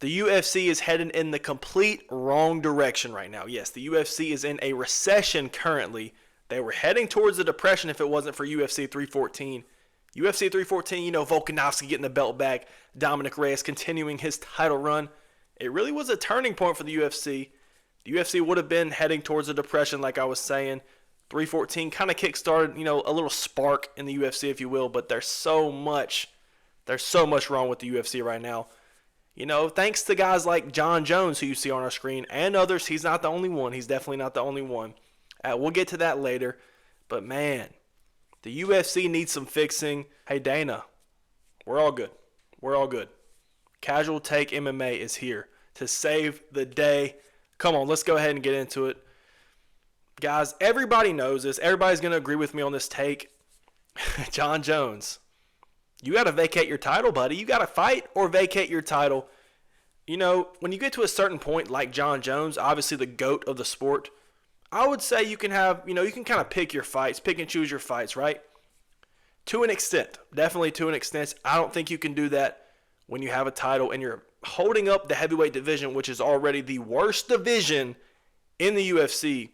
The UFC is headed in the complete wrong direction right now. Yes, the UFC is in a recession currently. They were heading towards a depression if it wasn't for UFC 314. UFC 314, Volkanovski getting the belt back, Dominic Reyes continuing his title run. It really was a turning point for the UFC. The UFC would have been heading towards a depression, like I was saying. 314 kind of kickstarted, a little spark in the UFC, if you will, but there's so much wrong with the UFC right now. Thanks to guys like Jon Jones, who you see on our screen, and others. He's not the only one. He's definitely not the only one. We'll get to that later. But, man, the UFC needs some fixing. Hey, Dana, we're all good. We're all good. Casual Take MMA is here to save the day. Come on, let's go ahead and get into it. Guys, everybody knows this. Everybody's going to agree with me on this take. Jon Jones. You got to vacate your title, buddy. You got to fight or vacate your title. When you get to a certain point like Jon Jones, obviously the GOAT of the sport, I would say you can have, you can kind of pick your fights, pick and choose your fights, right? To an extent. Definitely to an extent. I don't think you can do that when you have a title and you're holding up the heavyweight division, which is already the worst division in the UFC,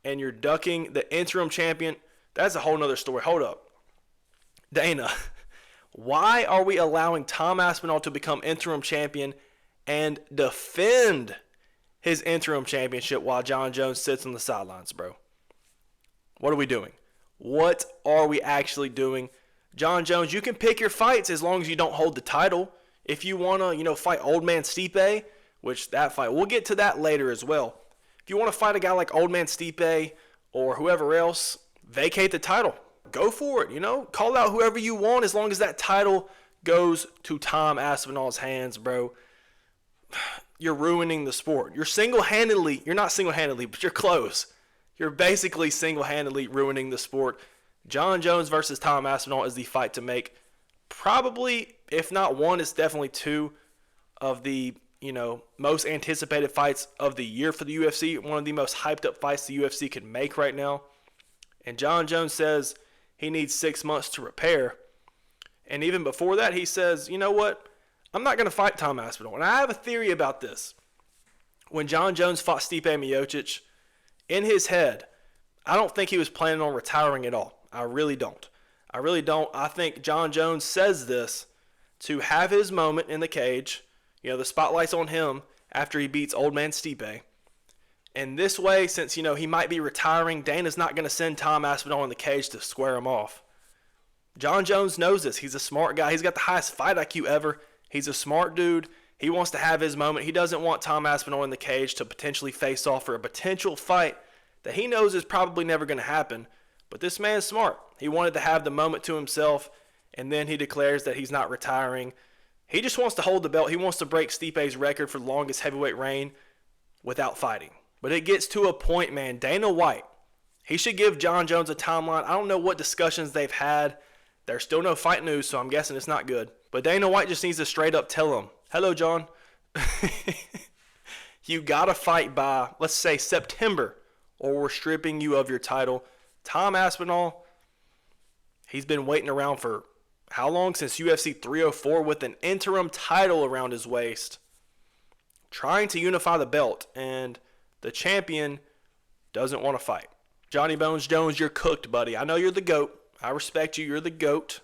and you're ducking the interim champion. That's a whole nother story. Hold up. Dana. Why are we allowing Tom Aspinall to become interim champion and defend his interim championship while Jon Jones sits on the sidelines, bro? What are we doing? What are we actually doing? Jon Jones, you can pick your fights as long as you don't hold the title. If you want to, fight Old Man Stipe, which that fight, we'll get to that later as well. If you want to fight a guy like Old Man Stipe or whoever else, vacate the title. Go for it, Call out whoever you want as long as that title goes to Tom Aspinall's hands, bro. You're ruining the sport. You're not single-handedly, but you're close. You're basically single-handedly ruining the sport. Jon Jones versus Tom Aspinall is the fight to make. Probably, if not one, it's definitely two of the, most anticipated fights of the year for the UFC. One of the most hyped up fights the UFC can make right now. And Jon Jones says he needs 6 months to repair. And even before that, he says, you know what? I'm not going to fight Tom Aspinall. And I have a theory about this. When Jon Jones fought Stipe Miocic, in his head, I don't think he was planning on retiring at all. I really don't. I think Jon Jones says this to have his moment in the cage. The spotlight's on him after he beats Old Man Stipe. And this way, since, he might be retiring, Dana's not going to send Tom Aspinall in the cage to square him off. Jon Jones knows this. He's a smart guy. He's got the highest fight IQ ever. He's a smart dude. He wants to have his moment. He doesn't want Tom Aspinall in the cage to potentially face off for a potential fight that he knows is probably never going to happen. But this man's smart. He wanted to have the moment to himself, and then he declares that he's not retiring. He just wants to hold the belt. He wants to break Stipe's record for the longest heavyweight reign without fighting. But it gets to a point, man. Dana White, he should give Jon Jones a timeline. I don't know what discussions they've had. There's still no fight news, so I'm guessing it's not good. But Dana White just needs to straight up tell him, hello, Jon. You got to fight by, let's say, September, or we're stripping you of your title. Tom Aspinall, he's been waiting around for how long? Since UFC 304 with an interim title around his waist, trying to unify the belt, and the champion doesn't want to fight. Johnny Bones Jones, you're cooked, buddy. I know you're the GOAT. I respect you. You're the GOAT.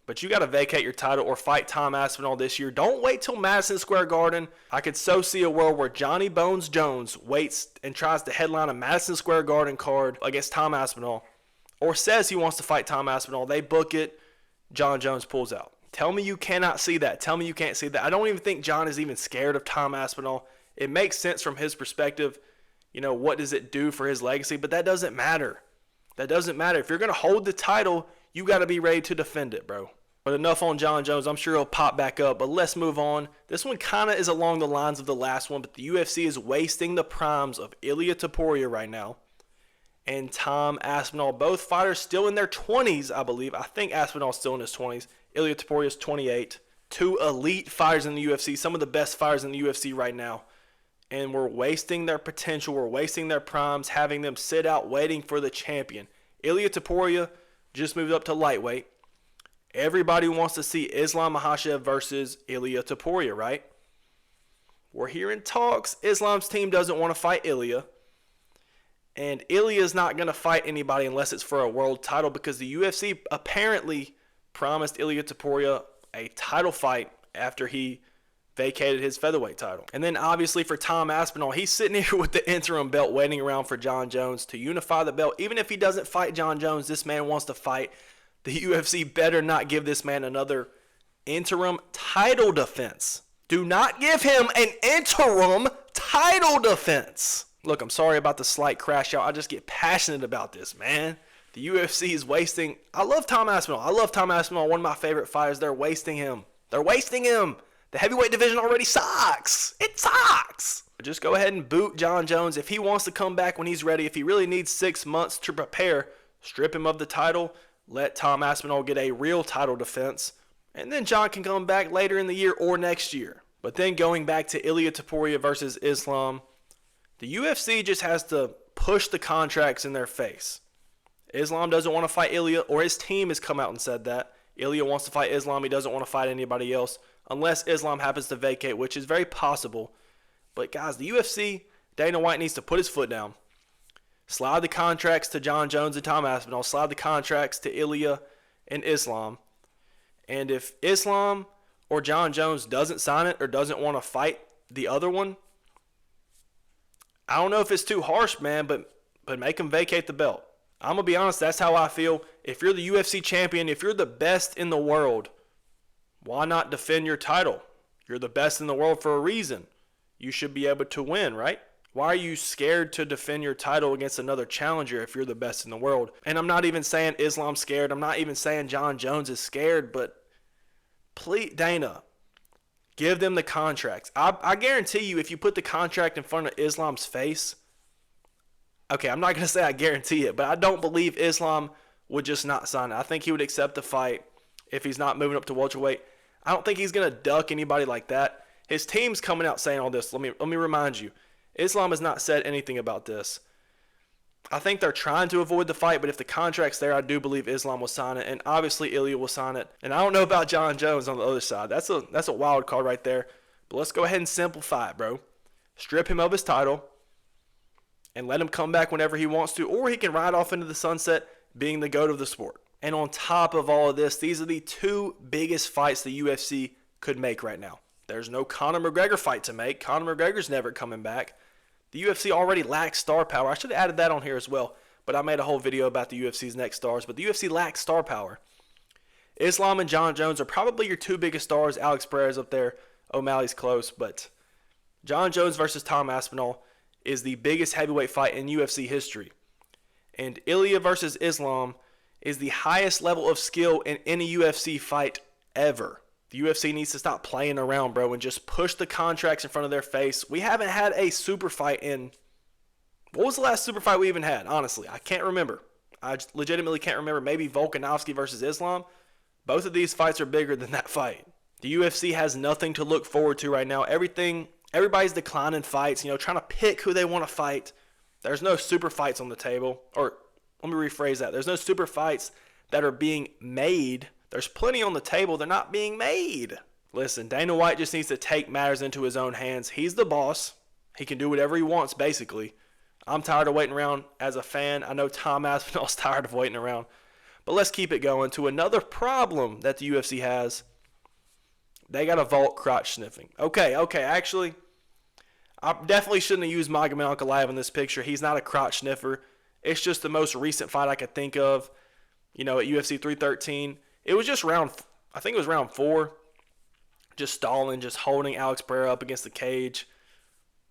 But you got to vacate your title or fight Tom Aspinall this year. Don't wait till Madison Square Garden. I could so see a world where Johnny Bones Jones waits and tries to headline a Madison Square Garden card against Tom Aspinall, or says he wants to fight Tom Aspinall. They book it. Jon Jones pulls out. Tell me you cannot see that. Tell me you can't see that. I don't even think Jon is even scared of Tom Aspinall. It makes sense from his perspective. What does it do for his legacy? But that doesn't matter. That doesn't matter. If you're going to hold the title, you got to be ready to defend it, bro. But enough on Jon Jones. I'm sure he'll pop back up. But let's move on. This one kind of is along the lines of the last one, but the UFC is wasting the primes of Ilia Topuria right now and Tom Aspinall. Both fighters still in their 20s, I believe. I think Aspinall's still in his 20s. Ilia Topuria's 28. Two elite fighters in the UFC, some of the best fighters in the UFC right now. And we're wasting their potential. We're wasting their primes, having them sit out waiting for the champion. Ilia Topuria just moved up to lightweight. Everybody wants to see Islam Makhachev versus Ilia Topuria, right? We're hearing talks. Islam's team doesn't want to fight Ilya. And Ilya's not going to fight anybody unless it's for a world title because the UFC apparently promised Ilya Topuria a title fight after he vacated his featherweight title. And then obviously for Tom Aspinall, he's sitting here with the interim belt waiting around for Jon Jones to unify the belt. Even if he doesn't fight Jon Jones, this man wants to fight. The UFC better not give this man another interim title defense. Do not give him an interim title defense. Look, I'm sorry about the slight crash out. I just get passionate about this, man. The UFC is wasting. I love Tom Aspinall. One of my favorite fighters. They're wasting him. The heavyweight division already sucks. It sucks. Just go ahead and boot Jon Jones. If he wants to come back when he's ready, if he really needs 6 months to prepare, strip him of the title. Let Tom Aspinall get a real title defense. And then Jon can come back later in the year or next year. But then going back to Ilya Topuria versus Islam, the UFC just has to push the contracts in their face. Islam doesn't want to fight Ilya, or his team has come out and said that. Ilya wants to fight Islam. He doesn't want to fight anybody else unless Islam happens to vacate, which is very possible. But guys, the UFC, Dana White needs to put his foot down. Slide the contracts to Jon Jones and Tom Aspinall. Slide the contracts to Ilya and Islam. And if Islam or Jon Jones doesn't sign it or doesn't want to fight the other one, I don't know if it's too harsh, man, but make him vacate the belt. I'm going to be honest, that's how I feel. If you're the UFC champion, if you're the best in the world, why not defend your title? You're the best in the world for a reason. You should be able to win, right? Why are you scared to defend your title against another challenger if you're the best in the world? And I'm not even saying Islam's scared. I'm not even saying Jon Jones is scared, but please, Dana, give them the contracts. I guarantee you if you put the contract in front of Islam's face, okay, I'm not going to say I guarantee it, but I don't believe Islam would just not sign it. I think he would accept the fight if he's not moving up to welterweight. I don't think he's going to duck anybody like that. His team's coming out saying all this. Let me remind you. Islam has not said anything about this. I think they're trying to avoid the fight, but if the contract's there, I do believe Islam will sign it, and obviously Ilya will sign it. And I don't know about Jon Jones on the other side. That's a wild card right there. But let's go ahead and simplify it, bro. Strip him of his title and let him come back whenever he wants to, or he can ride off into the sunset being the GOAT of the sport. And on top of all of this, these are the two biggest fights the UFC could make right now. There's no Conor McGregor fight to make. Conor McGregor's never coming back. The UFC already lacks star power. I should have added that on here as well, but I made a whole video about the UFC's next stars. But the UFC lacks star power. Islam and Jon Jones are probably your two biggest stars. Alex Perez up there. O'Malley's close, but Jon Jones versus Tom Aspinall is the biggest heavyweight fight in UFC history. And Ilya versus Islam is the highest level of skill in any UFC fight ever. The UFC needs to stop playing around, bro, and just push the contracts in front of their face. We haven't had a super fight in... What was the last super fight we even had? Honestly, I can't remember. I legitimately can't remember. Maybe Volkanovski versus Islam. Both of these fights are bigger than that fight. The UFC has nothing to look forward to right now. Everybody's declining fights, trying to pick who they want to fight. There's no super fights on the table. Or, let me rephrase that. There's no super fights that are being made. There's plenty on the table. They're not being made. Listen, Dana White just needs to take matters into his own hands. He's the boss. He can do whatever he wants, basically. I'm tired of waiting around as a fan. I know Tom Aspinall's tired of waiting around. But let's keep it going to another problem that the UFC has. They got to vault crotch sniffing. Okay, actually, I definitely shouldn't have used Magomed Ankalaev in this picture. He's not a crotch sniffer. It's just the most recent fight I could think of, at UFC 313. It was just round 4. Just stalling, just holding Alex Pereira up against the cage.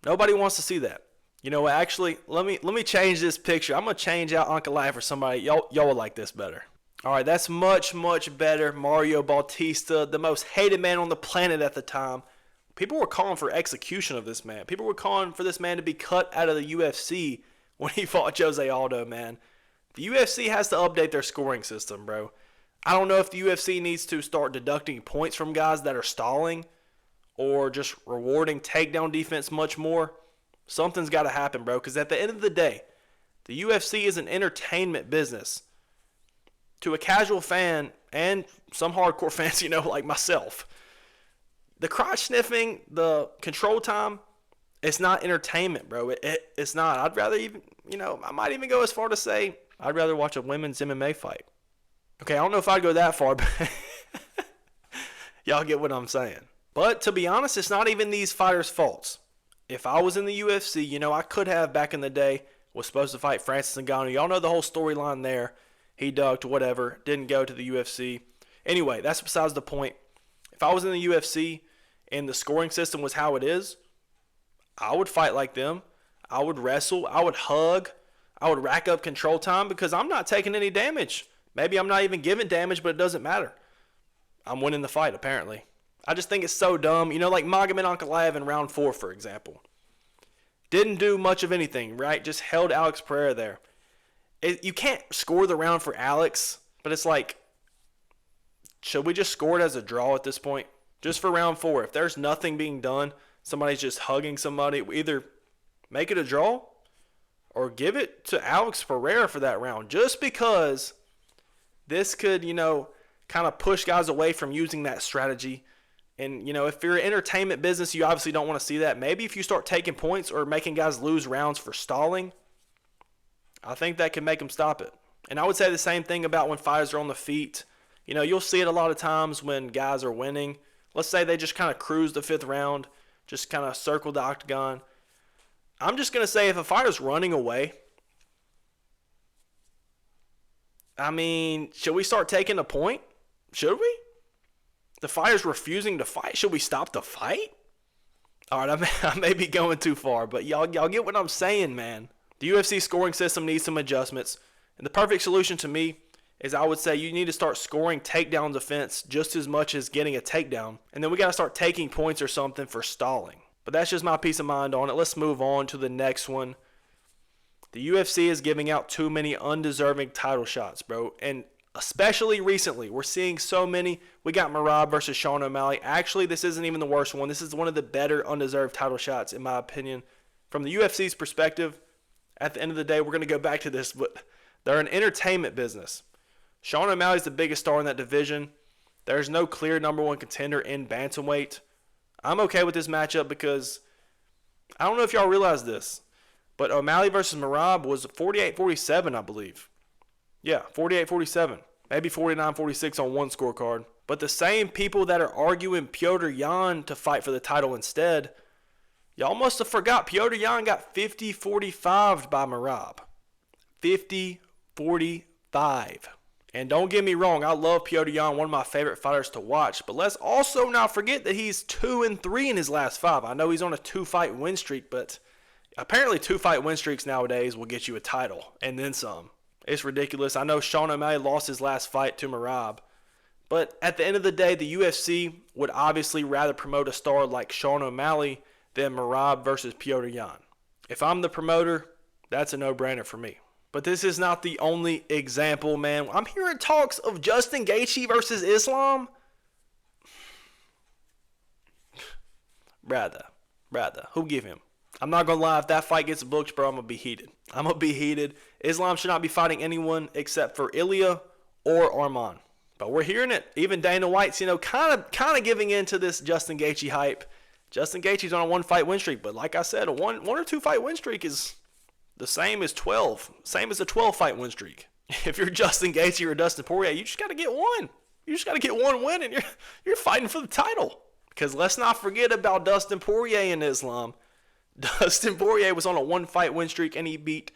Nobody wants to see that. You know what? Actually, let me change this picture. I'm gonna change out Ankalaev for somebody. Y'all will like this better. All right, that's much better. Mario Bautista, the most hated man on the planet at the time. People were calling for execution of this man. People were calling for this man to be cut out of the UFC when he fought Jose Aldo. Man, the UFC has to update their scoring system, bro. I don't know if the UFC needs to start deducting points from guys that are stalling or just rewarding takedown defense much more. Something's got to happen, bro, because at the end of the day, the UFC is an entertainment business. To a casual fan and some hardcore fans, like myself, The crotch sniffing, the control time, it's not entertainment, bro. It's not. I'd rather even, I might even go as far to say I'd rather watch a women's MMA fight. Okay, I don't know if I'd go that far, but y'all get what I'm saying. But to be honest, it's not even these fighters' faults. If I was in the UFC, I could have back in the day, was supposed to fight Francis Ngannou. Y'all know the whole storyline there. He ducked, whatever, didn't go to the UFC. Anyway, that's besides the point. If I was in the UFC and the scoring system was how it is, I would fight like them. I would wrestle. I would hug. I would rack up control time because I'm not taking any damage. Maybe I'm not even giving damage, but it doesn't matter. I'm winning the fight, apparently. I just think it's so dumb. Like Magomed Ankalaev in round 4, for example. Didn't do much of anything, right? Just held Alex Pereira there. You can't score the round for Alex, but it's like, should we just score it as a draw at this point? Just for round 4. If there's nothing being done, somebody's just hugging somebody, either make it a draw or give it to Alex Pereira for that round. Just because this could, kind of push guys away from using that strategy. And, if you're an entertainment business, you obviously don't want to see that. Maybe if you start taking points or making guys lose rounds for stalling, I think that can make them stop it. And I would say the same thing about when fighters are on the feet. You'll see it a lot of times when guys are winning. Let's say they just kind of cruise the 5th round, just kind of circle the octagon. I'm just going to say if a fighter's running away, should we start taking a point? Should we? The fighter's refusing to fight. Should we stop the fight? All right, I may be going too far, but y'all get what I'm saying, man. The UFC scoring system needs some adjustments. And the perfect solution to me is I would say you need to start scoring takedown defense just as much as getting a takedown. And then we got to start taking points or something for stalling. But that's just my peace of mind on it. Let's move on to the next one. The UFC is giving out too many undeserving title shots, bro. And especially recently, we're seeing so many. We got Merab versus Sean O'Malley. Actually, this isn't even the worst one. This is one of the better undeserved title shots, in my opinion. From the UFC's perspective, at the end of the day, we're going to go back to this, but they're an entertainment business. Sean O'Malley's the biggest star in that division. There's no clear number 1 contender in bantamweight. I'm okay with this matchup because I don't know if y'all realize this, but O'Malley versus Merab was 48-47, I believe. Yeah, 48-47. Maybe 49-46 on one scorecard. But the same people that are arguing Petr Yan to fight for the title instead, y'all must have forgot Petr Yan got 50-45 by Merab. 50-45. And don't get me wrong, I love Petr Yan, one of my favorite fighters to watch. But let's also not forget that he's 2-3 in his last 5. I know he's on a 2-fight win streak, but apparently 2-fight win streaks nowadays will get you a title and then some. It's ridiculous. I know Sean O'Malley lost his last fight to Merab. But at the end of the day, the UFC would obviously rather promote a star like Sean O'Malley than Merab versus Petr Yan. If I'm the promoter, that's a no-brainer for me. But this is not the only example, man. I'm hearing talks of Justin Gaethje versus Islam. Brother, who give him? I'm not going to lie. If that fight gets booked, bro, I'm going to be heated. Islam should not be fighting anyone except for Ilya or Arman. But we're hearing it. Even Dana White's, kind of giving in to this Justin Gaethje hype. Justin Gaethje's on a 1-fight win streak. But like I said, a one or 2-fight win streak is the same as 12. Same as a 12-fight win streak. If you're Justin Gaethje or Dustin Poirier, you just got to get one. You just got to get one win, and you're fighting for the title. Because let's not forget about Dustin Poirier and Islam. Dustin Poirier was on a 1-fight win streak, and he beat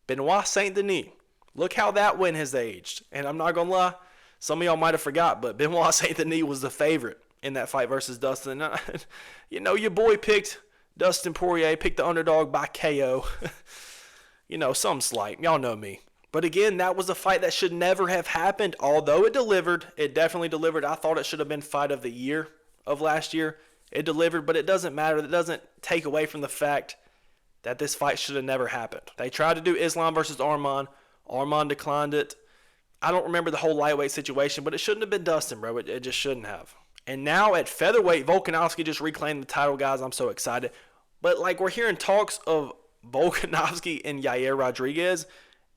Benoit Saint-Denis. Look how that win has aged. And I'm not going to lie, some of y'all might have forgot, but Benoit Saint-Denis was the favorite in that fight versus Dustin. Your boy picked Dustin Poirier, picked the underdog by KO. Some slight. Y'all know me. But again, that was a fight that should never have happened, although it delivered. It definitely delivered. I thought it should have been fight of the year of last year. It delivered, but it doesn't matter. It doesn't take away from the fact that this fight should have never happened. They tried to do Islam versus Arman. Arman declined it. I don't remember the whole lightweight situation, but it shouldn't have been Dustin, bro. It just shouldn't have. And now at featherweight, Volkanovski just reclaimed the title, guys. I'm so excited. But, we're hearing talks of Volkanovski and Yair Rodriguez,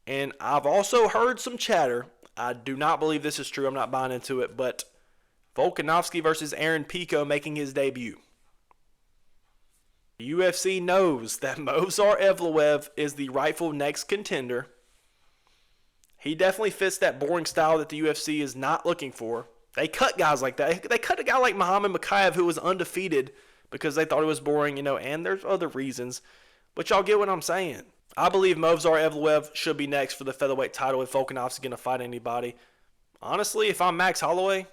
and I've also heard some chatter. I do not believe this is true. I'm not buying into it, but Volkanovski versus Aaron Pico making his debut. The UFC knows that Movsar Evloev is the rightful next contender. He definitely fits that boring style that the UFC is not looking for. They cut guys like that. They cut a guy like Muhammad Mokaev who was undefeated because they thought it was boring, and there's other reasons. But y'all get what I'm saying. I believe Movsar Evloev should be next for the featherweight title if Volkanovski's going to fight anybody. Honestly, if I'm Max Holloway,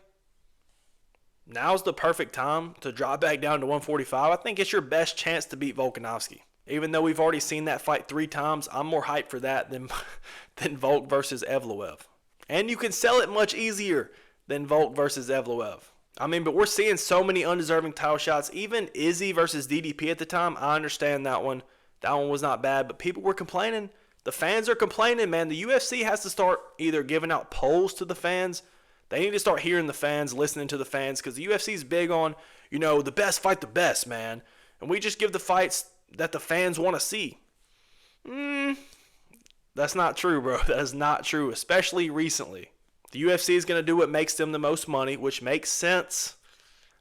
now's the perfect time to drop back down to 145. I think it's your best chance to beat Volkanovski. Even though we've already seen that fight 3 times, I'm more hyped for that than Volk versus Evloev. And you can sell it much easier than Volk versus Evloev. But we're seeing so many undeserving title shots. Even Izzy versus DDP at the time, I understand that one. That one was not bad, but people were complaining. The fans are complaining, man. The UFC has to start either giving out polls to the fans. They need to start hearing the fans, listening to the fans, because the UFC is big on, the best fight the best, man. And we just give the fights that the fans want to see. That's not true, bro. That is not true, especially recently. The UFC is going to do what makes them the most money, which makes sense.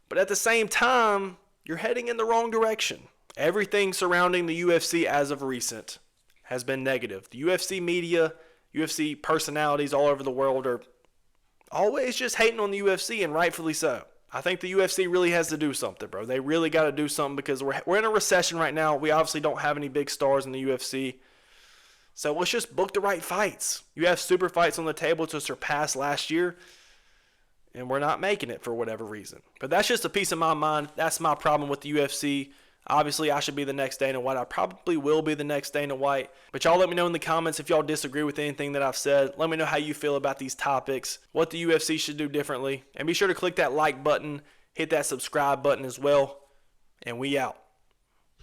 But at the same time, you're heading in the wrong direction. Everything surrounding the UFC as of recent has been negative. The UFC media, UFC personalities all over the world are always just hating on the UFC, and rightfully so. I think the UFC really has to do something, bro. They really got to do something because we're in a recession right now. We obviously don't have any big stars in the UFC. So let's just book the right fights. You have super fights on the table to surpass last year, and we're not making it for whatever reason. But that's just a piece of my mind. That's my problem with the UFC. Obviously, I should be the next Dana White. I probably will be the next Dana White. But y'all let me know in the comments if y'all disagree with anything that I've said. Let me know how you feel about these topics, what the UFC should do differently. And be sure to click that like button, hit that subscribe button as well. And we out.